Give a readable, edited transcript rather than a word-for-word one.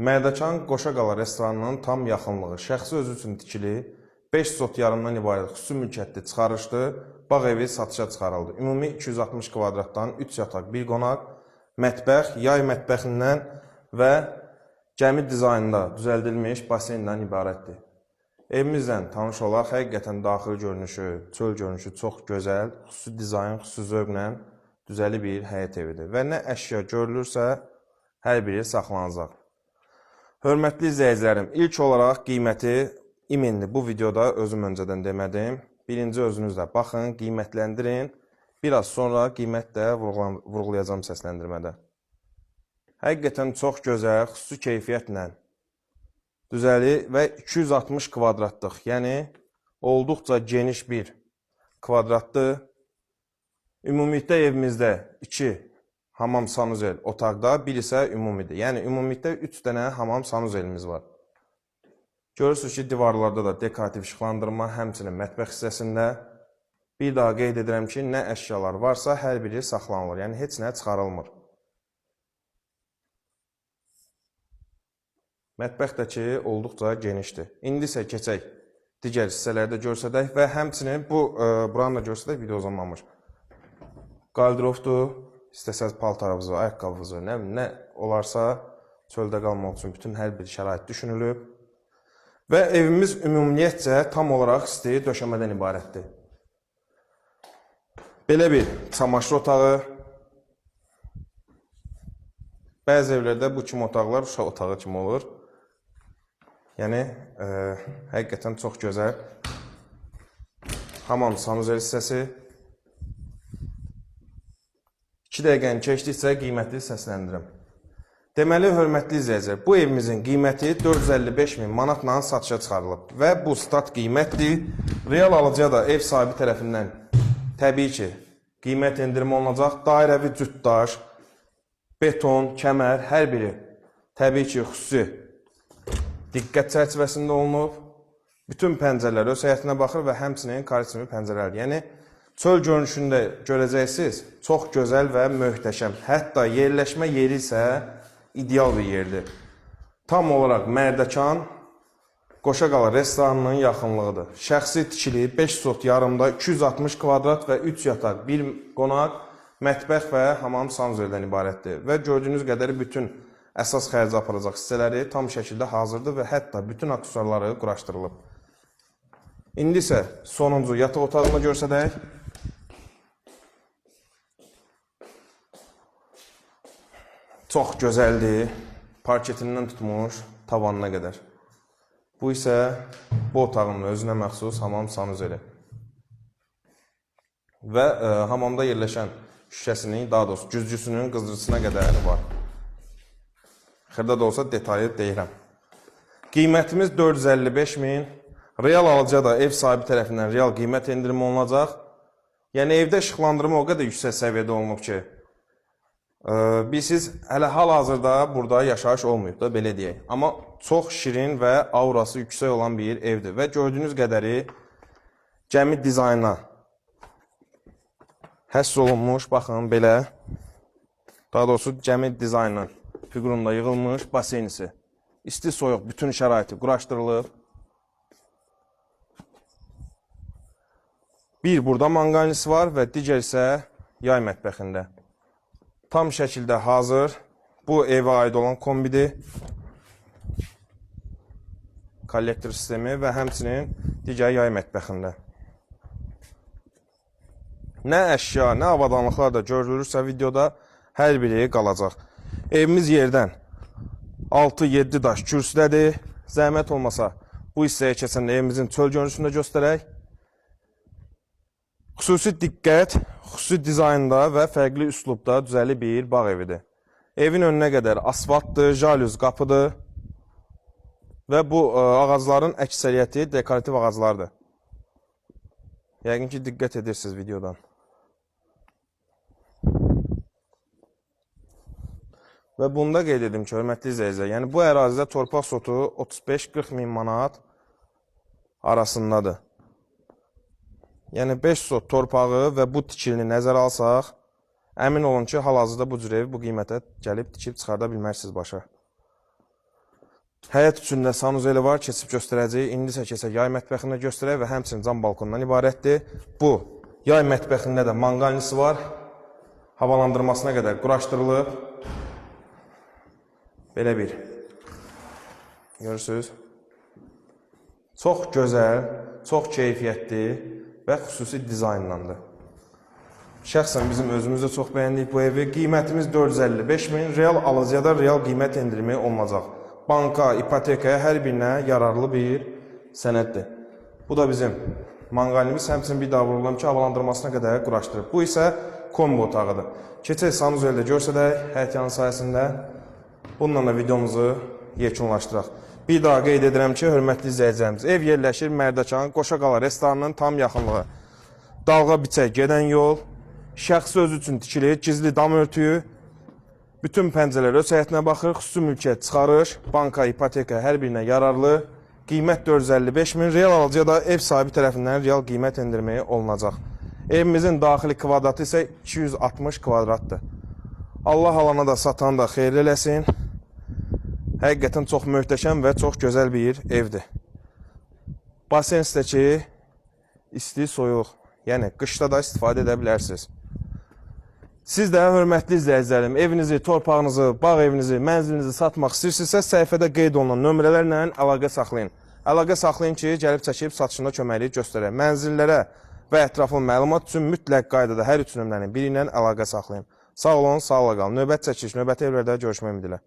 Mərdəkan Qoşaqala restoranının tam yaxınlığı, şəxsi özü üçün tikili, 5 sot yarımdan ibarət xüsusi mülkiyyətli çıxarışlı bağ evi satışa çıxarıldı. Ümumi 260 kvadratdan 3 yataq, 1 qonaq, mətbəx, yay mətbəxindən və cəmi dizaynında düzəldilmiş baseyindən ibarətdir. Evimizlə tanış olaq, həqiqətən daxili görünüşü, çöl görünüşü çox gözəl, xüsusi dizayn, xüsusi zövqlə düzəli bir həyət evidir və nə əşya görülürsə, hər biri saxlanacaq. Hörmətli izləyicilərim, ilk olaraq qiyməti iminli bu videoda özüm öncədən demədim. Birinci özünüzlə baxın, qiymətləndirin. Biraz sonra qiymət də vurğulayacağım səsləndirmədə. Həqiqətən çox gözəl, xüsusi keyfiyyətlə düzəli və 260 kvadratlıq, yəni olduqca geniş bir kvadratdır. Ümumilikdə evimizdə 2 hamam sanuzel otaqda, bir isə ümumidir. Yəni ümumilikdə 3 dənə hamam sanuzelimiz var. Görürsünüz ki, divarlarda da dekorativ işıqlandırma, həmçinin mətbəx hissəsində. Bir daha qeyd edirəm ki, nə əşyalar varsa hər biri saxlanılır, yəni heç nə çıxarılmır. Mətbəx də ki, olduqca genişdir. İndi isə keçək digər hissələrdə görsədək və həmçinin buranı da görsədək video uzanmamış. Qaldirofdur, istəsəz paltarınızı, ayaqqabınızı, nə olarsa çöldə qalmaq üçün bütün hər bir şərait düşünülüb. Və evimiz ümumiyyətcə tam olaraq isti döşəmədən ibarətdir. Belə bir çamaşır otağı. Bəzi evlərdə bu kimi otaqlar uşaq otağı kimi olur. Yəni, həqiqətən çox gözəl. Hamam sanuzel hissəsi. 2 dəqiqəni keçdikcə qiyməti səsləndirim. Deməli, hörmətli izləyicilər, bu evimizin qiyməti 455.000 manatla satışa çıxarılıb və bu stat qiymətdir. Real alıcıya da ev sahibi tərəfindən təbii ki, qiymət endirimi olunacaq. Dairəvi cütdaş, beton, kəmər, hər biri təbii ki, xüsusi diqqət çərçivəsində olunub. Bütün pəncərələr öz həyətinə baxır və həmçinin karismi pəncərələr. Yəni, çöl görünüşündə görəcəksiniz, çox gözəl və möhtəşəm. Hətta yerləşmə yeri isə ideal bir yerdir. Tam olaraq Mərdəkan Qoşaqala restoranının yaxınlığıdır. Şəxsi tikili 5 sot yarımda 260 kvadrat və 3 yataq, 1 qonaq, mətbəx və hamam sanuzeldən ibarətdir. Və gördüyünüz qədər bütün əsas xərci aparacaq hissələri tam şəkildə hazırdır və hətta bütün aksesuarları quraşdırılıb. İndi isə sonuncu yataq otağını görsədək. Çox gözəldir, parketindən tutmuş tavanına qədər. Bu isə bu otağın özünə məxsus hamam sanuzeli. Və hamamda yerləşən şüşəsinin, daha doğrusu güzgüsünün qızdırıcısına qədər var. Xırda da olsa detaylı deyirəm. Qiymətimiz 455.000. Real alıcıya da ev sahibi tərəfindən real qiymət endirimi olunacaq. Yəni evdə işıqlandırma o qədər yüksək səviyyədə olunub ki, siz hələ hal-hazırda burada yaşayış olmayıb da, belə deyək. Amma çox şirin və aurası yüksək olan bir evdir və gördüyünüz qədəri cəmi dizayna həsr olunmuş, baxın belə, daha doğrusu cəmi dizaynın fiqurunda yığılmış baseynisi. İsti soyuq bütün şəraiti quraşdırılıb. Bir burada manqalnisi var və digər isə yay mətbəxində. Tam şəkildə hazır. Bu evə aid olan kombidir. Kollektor sistemi və həmçinin digər yay mətbəxində. Nə əşya, nə avadanlıqlar da görülürsə videoda hər biri qalacaq. Evimiz yerdən 6-7 daş kürsüdədir. Zəhmət olmasa bu hissəyə keçəndə evimizin çöl görünüşünü də göstərək. Xüsusi diqqət, xüsusi dizaynda və fərqli üslubda düzəli bir bağ evidir. Evin önünə qədər asfaltdır, jalüz qapıdır və bu ağacların əksəriyyəti dekorativ ağaclardır. Yəqin ki, diqqət edirsiniz videodan. Və bunda qeyd edim ki, hörmətli izləyicilər, yəni bu ərazidə torpaq sotu 35-40 min manat arasındadır. Yəni 5 sot torpağı və bu tikilini nəzərə alsaq, əmin olun ki, hal-hazırda bu cür evi bu qiymətə gəlib tikib çıxarda bilmərsiniz başa. Həyət üçündə sanuzeli var, keçib göstərəcəyik. İndi isə keçək yay mətbəxinə göstərək və həmçinin cam balkondan ibarətdir. Bu, yay mətbəxində də manqalnisi var. Havalandırmasına qədər quraşdırılıb. Belə bir. Görürsünüz. Çox gözəl, çox keyfiyyətli və xüsusi dizaynlandı. Şəxsən bizim özümüz də çox bəyəndik bu evi. Qiymətimiz 455 min, real alıcıya da real qiymət endirimi olunacaq. Banka, ipotekaya hər birinə yararlı bir sənəddir. Bu da bizim manqalimiz, həmçinin bir daha vurulam ki, havalandırmasına qədər quraşdırıb. Bu isə kombi otağıdır. Keçək sanuzeldə görsədək, həyətyanı sayəsində bununla da videomuzu yekunlaşdıraq. Bir daha qeyd edirəm ki, hörmətli izləyicilərimiz, ev yerləşir Mərdəkan, Qoşaqala restoranının tam yaxınlığı. Dalğa biçək gedən yol, şəxsi özü üçün tikilir, gizli dam örtüyü, bütün pəncələr öz həyətinə baxır, xüsusi mülkiyyət çıxarış, banka, ipoteka hər birinə yararlı, qiymət 455 min, real alıcıya da ev sahibi tərəfindən real qiymət endirməyi olunacaq. Evimizin daxili kvadratı isə 260 kvadratdır. Allah alana da satan da xeyirli eləsin. Həqiqətən çox möhtəşəm və çox gözəl bir evdir. Basen istəki, isti, soyuq, yəni qışda da istifadə edə bilərsiniz. Siz də hörmətli izləyicilərim, evinizi, torpağınızı, bağ evinizi, mənzilinizi satmaq istəyirsinizsə, səhifədə qeyd olunan nömrələrlə əlaqə saxlayın. Əlaqə saxlayın ki, gəlib çəkib satışında köməklik göstərək. Mənzillərə və ətraflı məlumat üçün mütləq qaydada hər üç nömrənin biri ilə əlaqə saxlayın. Sağ olun, sağ olun qalın. Növbəti çəkiliş, növbəti evlərdə görüşmək ümidi ilə.